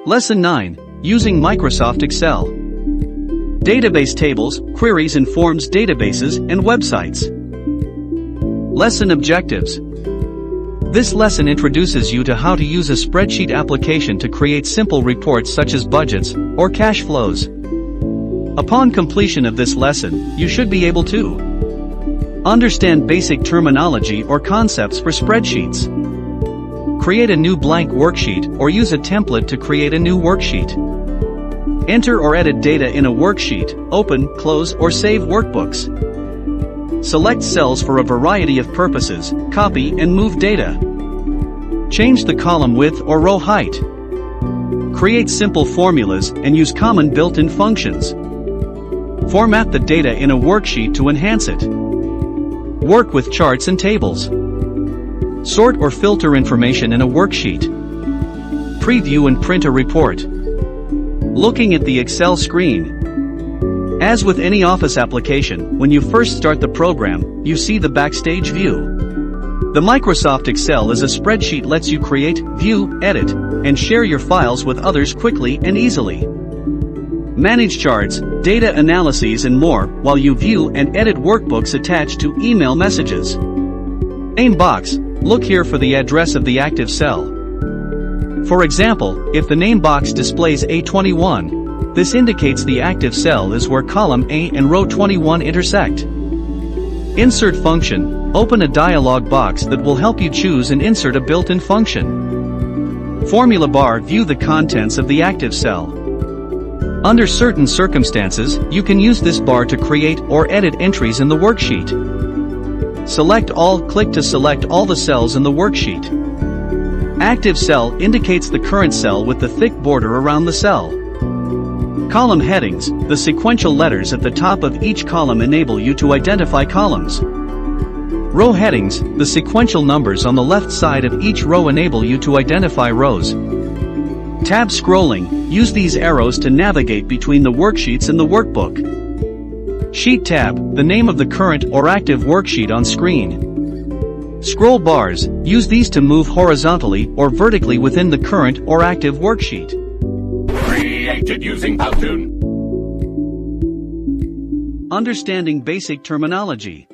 Lesson 9. Using Microsoft Excel. Database tables, queries and forms, databases, and websites. Lesson objectives. This lesson introduces you to how to use a spreadsheet application to create simple reports such as budgets or cash flows. Upon completion of this lesson, you should be able to understand basic terminology or concepts for spreadsheets, create a new blank worksheet or use a template to create a new worksheet, enter or edit data in a worksheet, open, close, or save workbooks, select cells for a variety of purposes, copy and move data, change the column width or row height, create simple formulas and use common built-in functions, format the data in a worksheet to enhance it, work with charts and tables, sort or filter information in a worksheet, preview and print a report. Looking at the Excel screen. As with any Office application, when you first start the program, you see the backstage view. The Microsoft Excel as a spreadsheet lets you create, view, edit, and share your files with others quickly and easily. Manage charts, data analyses and more, while you view and edit workbooks attached to email messages. Name box. Look here for the address of the active cell. For example, if the name box displays A21, this indicates the active cell is where column A and row 21 intersect. Insert function. Open a dialog box that will help you choose and insert a built-in function. Formula bar. View the contents of the active cell. Under certain circumstances, you can use this bar to create or edit entries in the worksheet. Select all. Click to select all the cells in the worksheet. Active cell indicates the current cell with the thick border around the cell. Column headings. The sequential letters at the top of each column enable you to identify columns. Row headings. The sequential numbers on the left side of each row enable you to identify rows. Tab scrolling. Use these arrows to navigate between the worksheets in the workbook. Sheet tab. The name of the current or active worksheet on screen. Scroll bars. Use these to move horizontally or vertically within the current or active worksheet. Created using Powtoon. Understanding basic terminology.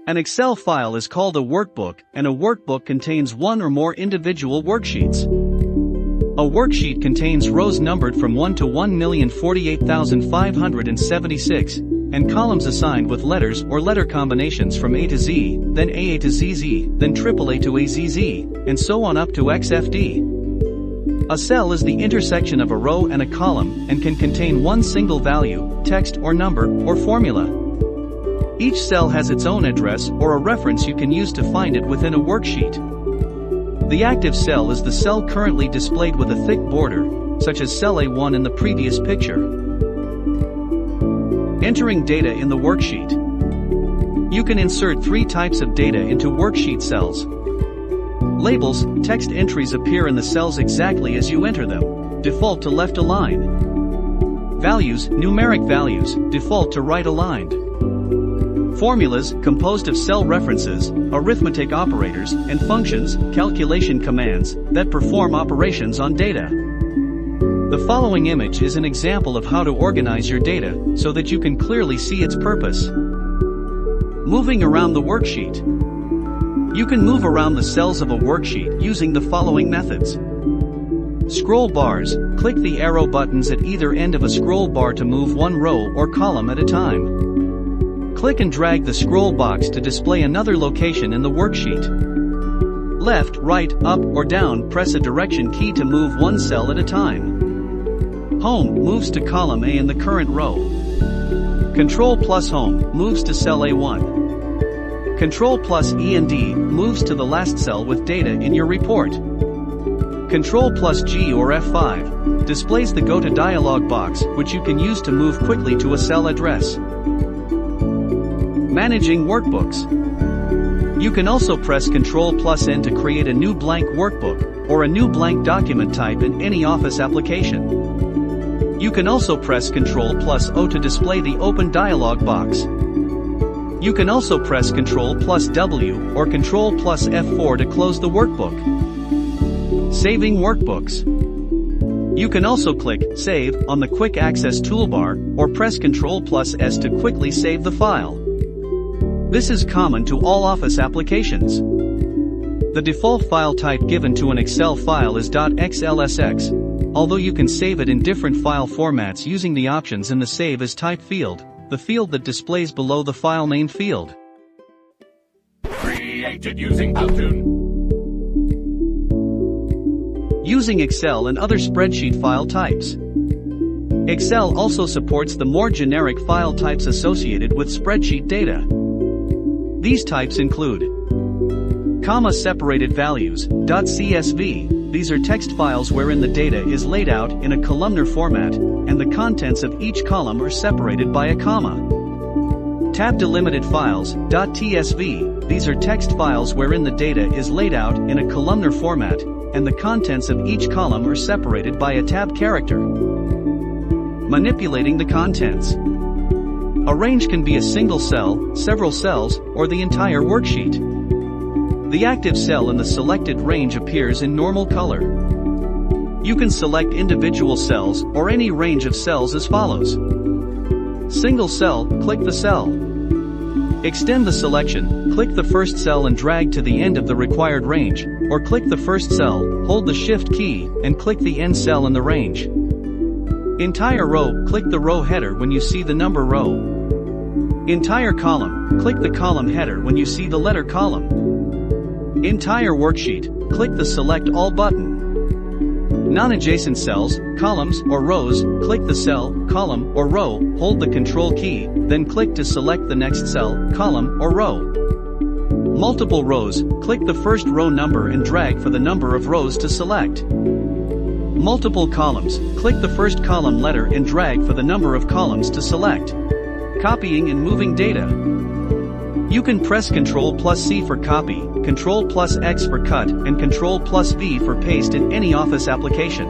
An Excel file is called a workbook, and a workbook contains one or more individual worksheets. A worksheet contains rows numbered from 1 to 1,048,576, and columns assigned with letters or letter combinations from A to Z, then AA to ZZ, then AAA to AZZ, and so on up to XFD. A cell is the intersection of a row and a column and can contain one single value, text or number, or formula. Each cell has its own address or a reference you can use to find it within a worksheet. The active cell is the cell currently displayed with a thick border, such as cell A1 in the previous picture. Entering data in the worksheet. You can insert three types of data into worksheet cells. Labels. Text entries appear in the cells exactly as you enter them, default to left aligned. Values. Numeric values, default to right aligned. Formulas, composed of cell references, arithmetic operators, and functions, calculation commands, that perform operations on data. The following image is an example of how to organize your data, so that you can clearly see its purpose. Moving around the worksheet. You can move around the cells of a worksheet using the following methods. Scroll bars. Click the arrow buttons at either end of a scroll bar to move one row or column at a time. Click and drag the scroll box to display another location in the worksheet. Left, right, up, or down. Press a direction key to move one cell at a time. Home moves to column A in the current row. Control plus Home moves to cell A1. Control plus E and D moves to the last cell with data in your report. Control plus G or F5 displays the Go to dialog box, which you can use to move quickly to a cell address. Managing workbooks. You can also press Control plus N to create a new blank workbook or a new blank document type in any Office application. You can also press Control plus O to display the open dialog box. You can also press Ctrl plus W or Ctrl plus F4 to close the workbook. Saving workbooks. You can also click Save on the Quick Access toolbar or press Ctrl+S to quickly save the file. This is common to all Office applications. The default file type given to an Excel file is .xlsx, although you can save it in different file formats using the options in the Save as Type field, the field that displays below the file name field. Created using Powtoon. Using Excel and other spreadsheet file types. Excel also supports the more generic file types associated with spreadsheet data. These types include comma-separated values, .csv. These are text files wherein the data is laid out in a columnar format, and the contents of each column are separated by a comma. Tab-delimited files, .tsv. These are text files wherein the data is laid out in a columnar format, and the contents of each column are separated by a tab character. Manipulating the contents. A range can be a single cell, several cells, or the entire worksheet. The active cell in the selected range appears in normal color. You can select individual cells or any range of cells as follows. Single cell, click the cell. Extend the selection, click the first cell and drag to the end of the required range, or click the first cell, hold the Shift key, and click the end cell in the range. Entire row, click the row header when you see the number row. Entire column, click the column header when you see the letter column. Entire worksheet, click the Select All button. Non-adjacent cells, columns, or rows, click the cell, column, or row, hold the Control key, then click to select the next cell, column, or row. Multiple rows, click the first row number and drag for the number of rows to select. Multiple columns, click the first column letter and drag for the number of columns to select. Copying and moving data. You can press Ctrl+C for copy, Ctrl+X for cut, and Ctrl+V for paste in any Office application.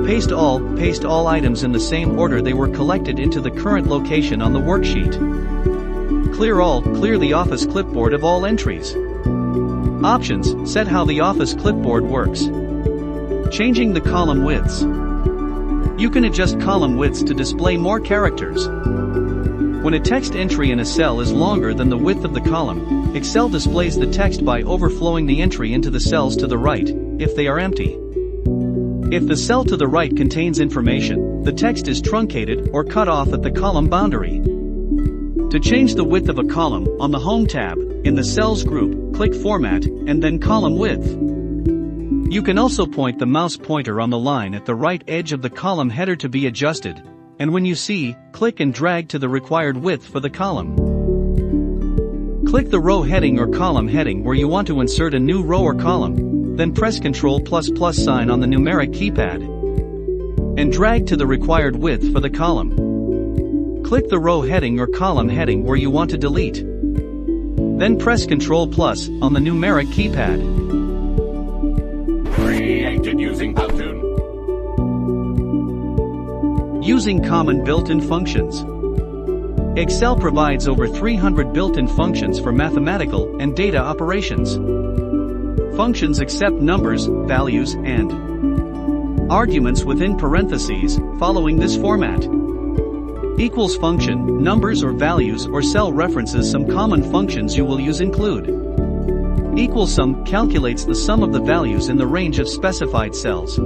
Paste all items in the same order they were collected into the current location on the worksheet. Clear all, clear the Office clipboard of all entries. Options, set how the Office clipboard works. Changing the column widths. You can adjust column widths to display more characters. When a text entry in a cell is longer than the width of the column, Excel displays the text by overflowing the entry into the cells to the right, if they are empty. If the cell to the right contains information, the text is truncated or cut off at the column boundary. To change the width of a column, on the Home tab, in the Cells group, click Format, and then Column Width. You can also point the mouse pointer on the line at the right edge of the column header to be adjusted, and when you see, click and drag to the required width for the column. Click the row heading or column heading where you want to insert a new row or column, then press Ctrl++ sign on the numeric keypad, and drag to the required width for the column. Click the row heading or column heading where you want to delete. Then press Ctrl+ on the numeric keypad. Created using Powtoon. Using common built-in functions. Excel provides over 300 built-in functions for mathematical and data operations. Functions accept numbers, values, and arguments within parentheses, following this format. Equals function, numbers or values or cell references. Some common functions you will use include. Equals sum calculates the sum of the values in the range of specified cells.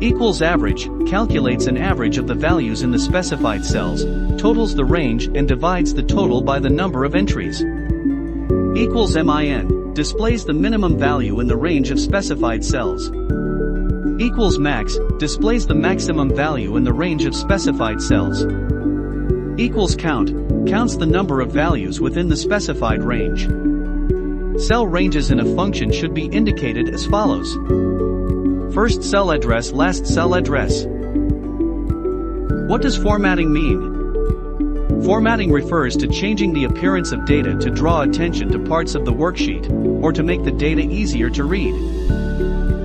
Equals average calculates an average of the values in the specified cells, totals the range and divides the total by the number of entries. Equals min displays the minimum value in the range of specified cells. Equals max displays the maximum value in the range of specified cells. Equals count counts the number of values within the specified range. Cell ranges in a function should be indicated as follows. First cell address, last cell address. What does formatting mean? Formatting refers to changing the appearance of data to draw attention to parts of the worksheet, or to make the data easier to read.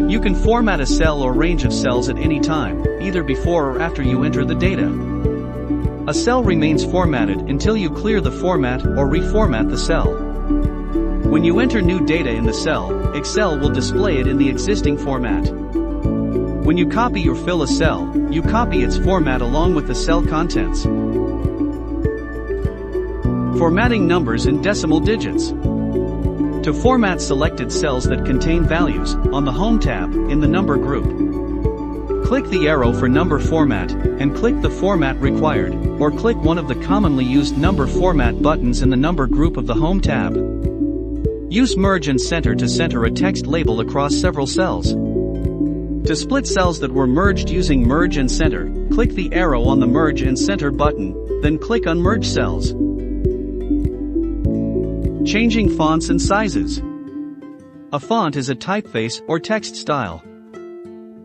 You can format a cell or range of cells at any time, either before or after you enter the data. A cell remains formatted until you clear the format or reformat the cell. When you enter new data in the cell, Excel will display it in the existing format. When you copy or fill a cell, you copy its format along with the cell contents. Formatting numbers in decimal digits. To format selected cells that contain values, on the Home tab, in the Number group, click the arrow for Number Format, and click the format required, or click one of the commonly used number format buttons in the Number group of the Home tab. Use Merge and Center to center a text label across several cells. To split cells that were merged using Merge and Center, click the arrow on the Merge and Center button, then click on Merge Cells. Changing fonts and sizes. A font is a typeface or text style.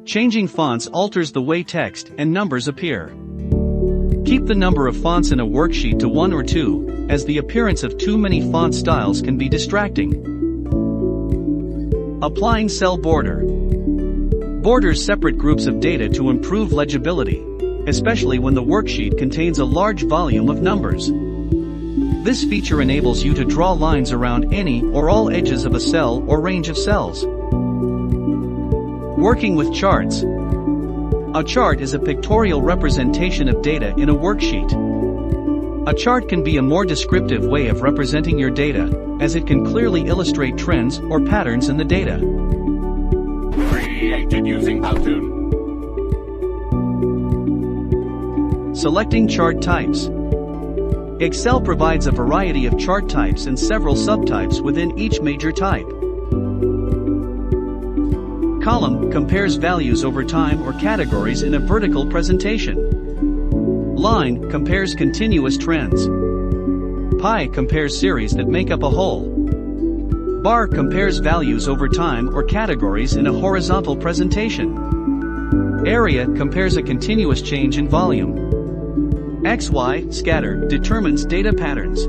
Changing fonts alters the way text and numbers appear. Keep the number of fonts in a worksheet to 1 or 2, as the appearance of too many font styles can be distracting. Applying cell border. Borders separate groups of data to improve legibility, especially when the worksheet contains a large volume of numbers. This feature enables you to draw lines around any or all edges of a cell or range of cells. Working with charts. A chart is a pictorial representation of data in a worksheet. A chart can be a more descriptive way of representing your data, as it can clearly illustrate trends or patterns in the data. Created using Powtoon. Selecting chart types. Excel provides a variety of chart types and several subtypes within each major type. Column compares values over time or categories in a vertical presentation. Line compares continuous trends. Pie compares series that make up a whole. Bar compares values over time or categories in a horizontal presentation. Area compares a continuous change in volume. XY, scatter, determines data patterns.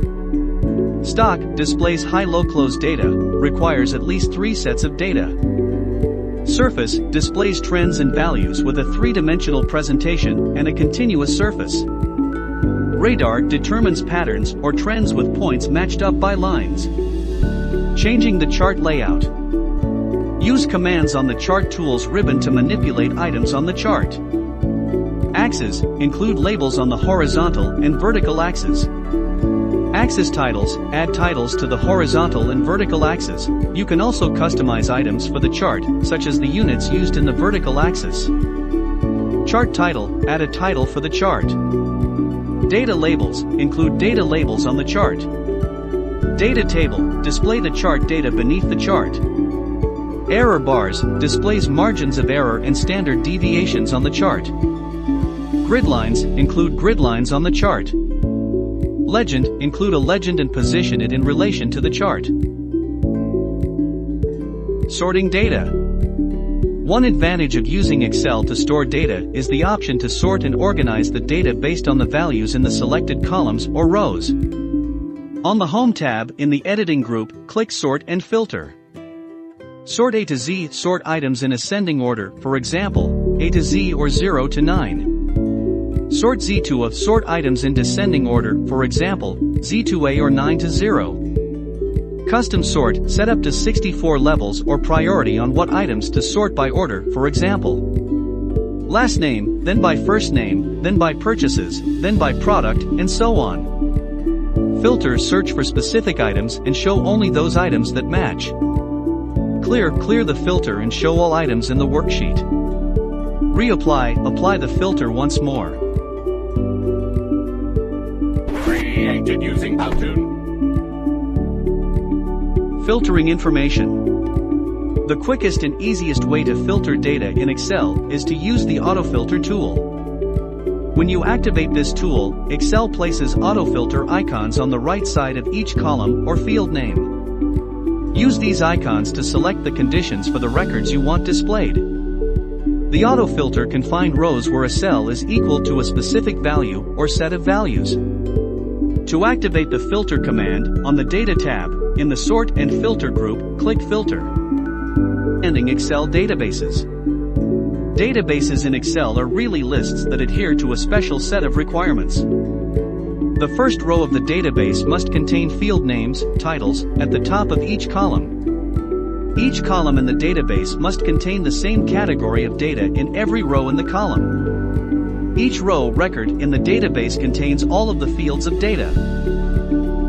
Stock displays high-low close data, requires at least 3 sets of data. Surface displays trends and values with a 3-dimensional presentation and a continuous surface. Radar determines patterns or trends with points matched up by lines. Changing the chart layout. Use commands on the Chart Tools ribbon to manipulate items on the chart. Axes include labels on the horizontal and vertical axes. Axis titles add titles to the horizontal and vertical axes. You can also customize items for the chart, such as the units used in the vertical axis. Chart title add a title for the chart. Data labels include data labels on the chart. Data table display the chart data beneath the chart. Error bars displays margins of error and standard deviations on the chart. Grid lines include grid lines on the chart. Legend include a legend and position it in relation to the chart. Sorting data. One advantage of using Excel to store data is the option to sort and organize the data based on the values in the selected columns or rows. On the Home tab in the Editing group, click Sort and Filter. Sort A to Z, sort items in ascending order, for example, A to Z or 0 to 9. Sort Z to A, sort items in descending order, for example, Z to A or 9 to 0. Custom sort, set up to 64 levels or priority on what items to sort by order, for example. Last name, then by first name, then by purchases, then by product, and so on. Filter, search for specific items and show only those items that match. Clear the filter and show all items in the worksheet. Reapply, apply the filter once more. Created using Powtoon. Filtering information. The quickest and easiest way to filter data in Excel is to use the autofilter tool. When you activate this tool, Excel places autofilter icons on the right side of each column or field name. Use these icons to select the conditions for the records you want displayed. The autofilter can find rows where a cell is equal to a specific value or set of values. To activate the Filter command, on the Data tab, in the Sort and Filter group, click Filter. Ending Excel databases. Databases in Excel are really lists that adhere to a special set of requirements. The first row of the database must contain field names, titles, at the top of each column. Each column in the database must contain the same category of data in every row in the column. Each row record in the database contains all of the fields of data.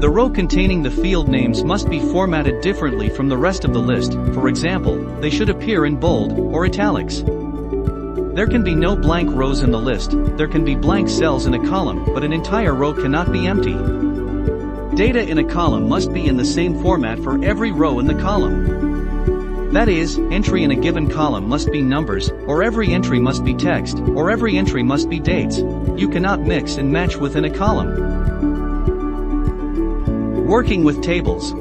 The row containing the field names must be formatted differently from the rest of the list. For example, they should appear in bold or italics. There can be no blank rows in the list. There can be blank cells in a column, but an entire row cannot be empty. Data in a column must be in the same format for every row in the column. That is, entry in a given column must be numbers, or every entry must be text, or every entry must be dates. You cannot mix and match within a column. Working with tables.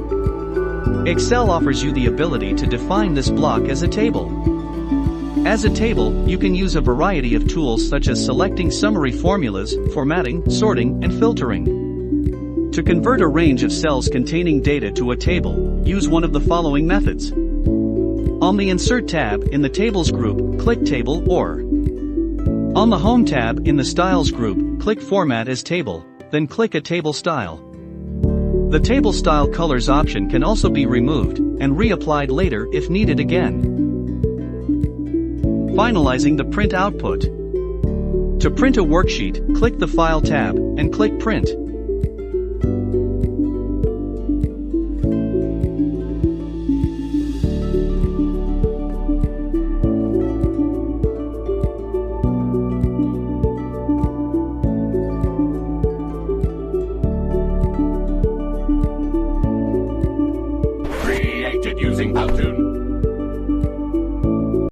Excel offers you the ability to define this block as a table. As a table, you can use a variety of tools such as selecting summary formulas, formatting, sorting, and filtering. To convert a range of cells containing data to a table, use one of the following methods. On the Insert tab in the Tables group, click Table or. On the Home tab in the Styles group, click Format as Table, then click a table style. The table style colors option can also be removed and reapplied later if needed again. Finalizing the print output. To print a worksheet, click the File tab and click Print.